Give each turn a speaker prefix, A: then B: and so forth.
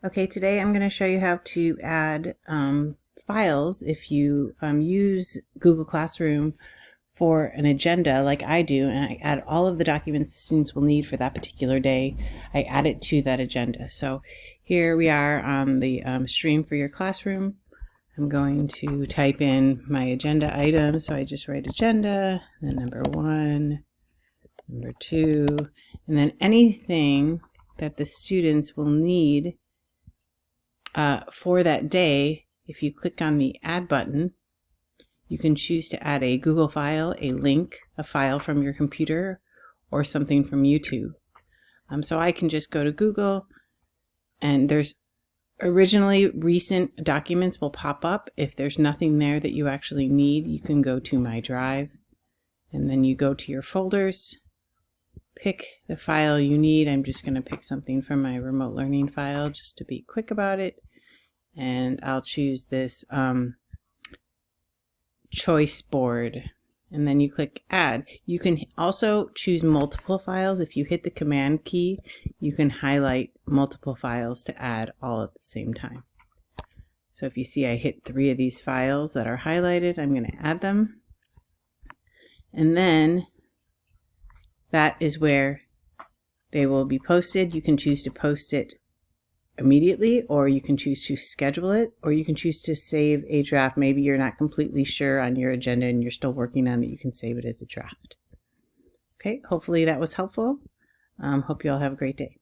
A: Okay, today I'm going to show you how to add files if you use Google Classroom for an agenda like I do, and I add all of the documents students will need for that particular day. I add it to that agenda. So here we are on the stream for your classroom. I'm going to type in my agenda item. So I just write agenda, then number 1, number 2, and then anything that the students will need for that day. If you click on the add button, you can choose to add a Google file, a link, a file from your computer, or something from YouTube. So I can just go to Google, and there's originally recent documents will pop up. If there's nothing there that you actually need, you can go to My Drive, and then you go to your folders, pick the file you need. I'm just going to pick something from my remote learning file just to be quick about it, and I'll choose this choice board, and then you click add. You can also choose multiple files. If you hit the command key, you can highlight multiple files to add all at the same time. So if you see I hit 3 of these files that are highlighted, I'm going to add them, and then that is where they will be posted. You can choose to post it immediately, or you can choose to schedule it, or you can choose to save a draft. Maybe you're not completely sure on your agenda and you're still working on it. You can save it as a draft. Okay, hopefully that was helpful. Hope you all have a great day.